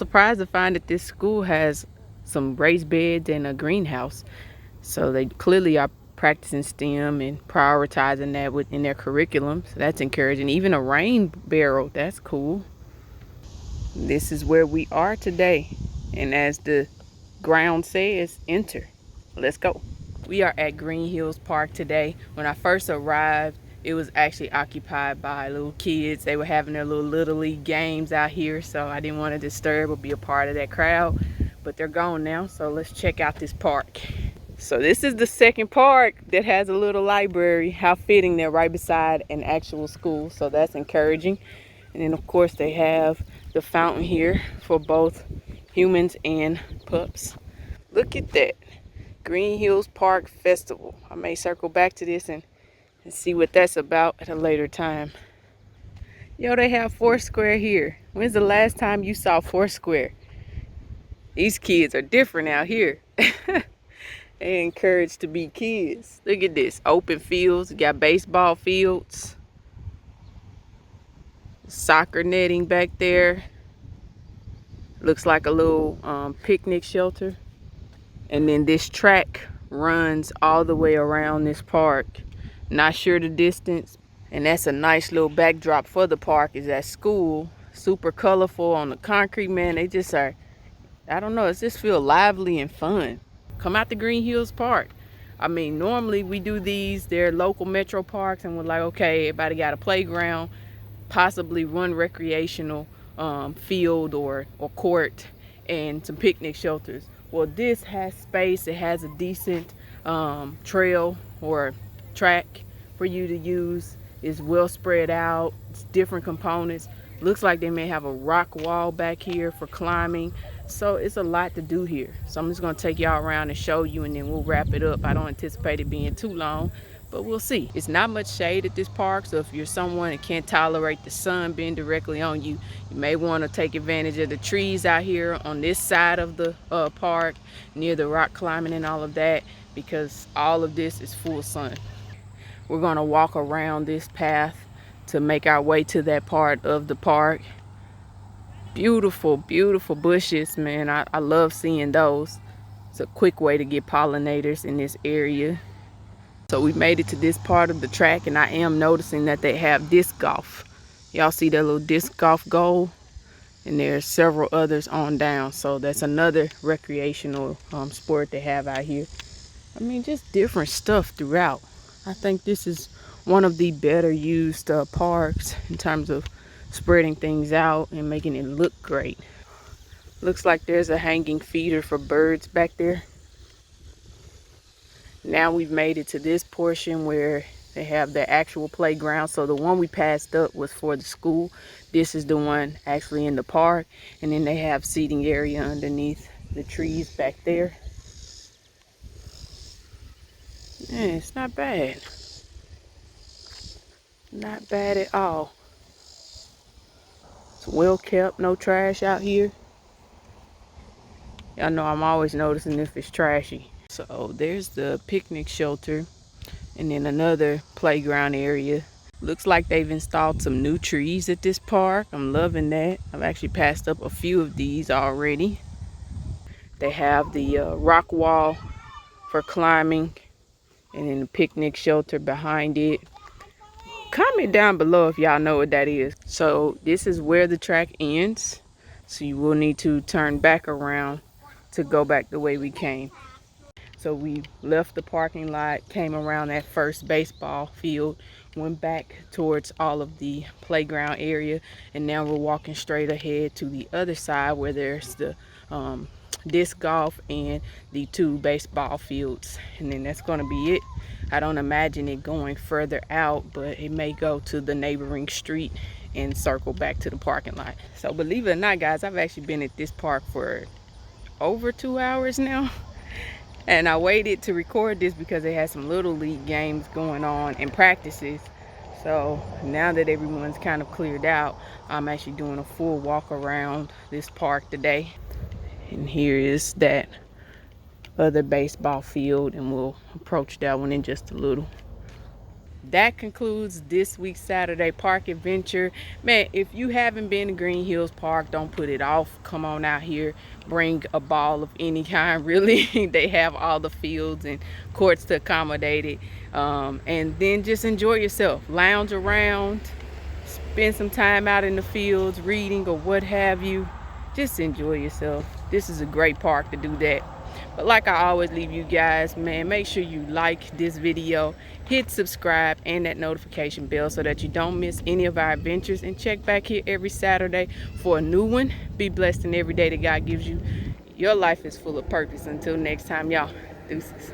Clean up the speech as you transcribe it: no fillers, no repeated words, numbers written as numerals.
surprised to find that this school has some raised beds and a greenhouse. So they clearly are practicing STEM and prioritizing that within their curriculum. So that's encouraging. Even a rain barrel, that's cool. This is where we are today. And as the ground says, enter. Let's go. We are at Green Hills Park today. When I first arrived, it was actually occupied by little kids. They were having their little league games out here, so I didn't want to disturb or be a part of that crowd. But they're gone now, so let's check out this park. So this is the second park that has a little library. How fitting, they're right beside an actual school, so that's encouraging. And then of course they have the fountain here for both humans and pups. Look at that. Green Hills Park Festival. I may circle back to this and see what that's about at a later time. Yo, they have Foursquare here. When's the last time you saw Foursquare? These kids are different out here. They're encouraged to be kids. Look at this. Open fields. You got baseball fields. Soccer netting back there. Looks like a little picnic shelter. And then this track runs all the way around this park. Not sure the distance. And that's a nice little backdrop for the park, is that school. Super colorful on the concrete, man. They just are, I don't know, it just feel lively and fun. Come out to Green Hills Park. I mean, normally we do these, they're local metro parks, and we're like, okay, everybody got a playground, possibly one recreational field or court, and some picnic shelters. Well, this has space. It has a decent trail or track for you to use. It's well spread out. It's different components. Looks like they may have a rock wall back here for climbing. So it's a lot to do here. So I'm just going to take y'all around and show you, and then we'll wrap it up. I don't anticipate it being too long, but we'll see. It's not much shade at this park, so if you're someone that can't tolerate the sun being directly on you, you may want to take advantage of the trees out here on this side of the park, near the rock climbing and all of that, because all of this is full sun. We're going to walk around this path to make our way to that part of the park. Beautiful, beautiful bushes, man. I love seeing those. It's a quick way to get pollinators in this area. So we made it to this part of the track, and I am noticing that they have disc golf. Y'all see that little disc golf goal? And there's several others on down. So that's another recreational sport they have out here. I mean, just different stuff throughout. I think this is one of the better used parks in terms of spreading things out and making it look great. Looks like there's a hanging feeder for birds back there. Now we've made it to this portion where they have the actual playground. So the one we passed up was for the school. This is the one actually in the park. And then they have seating area underneath the trees back there. Yeah, it's not bad. Not bad at all. It's well kept, no trash out here. Y'all know I'm always noticing if it's trashy. So there's the picnic shelter, and then another playground area. Looks like they've installed some new trees at this park. I'm loving that. I've actually passed up a few of these already. They have the rock wall for climbing, and then the picnic shelter behind it. Comment down below if y'all know what that is. So this is where the track ends. So you will need to turn back around to go back the way we came. So we left the parking lot, came around that first baseball field, went back towards all of the playground area, and now we're walking straight ahead to the other side where there's the disc golf and the 2 baseball fields. And then that's going to be it. I don't imagine it going further out, but it may go to the neighboring street and circle back to the parking lot. So believe it or not, guys, I've actually been at this park for over 2 hours now. And I waited to record this because they had some little league games going on and practices. So now that everyone's kind of cleared out, I'm actually doing a full walk around this park today. And here is that other baseball field, and we'll approach that one in just a little. that concludes this week's Saturday Park adventure. Man, if you haven't been to Green Hills Park, don't put it off. Come on out here. Bring a ball of any kind, really. They have all the fields and courts to accommodate it. And then just enjoy yourself. Lounge around. Spend some time out in the fields, reading or what have you. Just enjoy yourself. This is a great park to do that. But like I always leave you guys, man, make sure you like this video, hit subscribe and that notification bell so that you don't miss any of our adventures, and check back here every Saturday for a new one. Be blessed in every day that God gives you. Your life is full of purpose. Until next time, y'all. Deuces.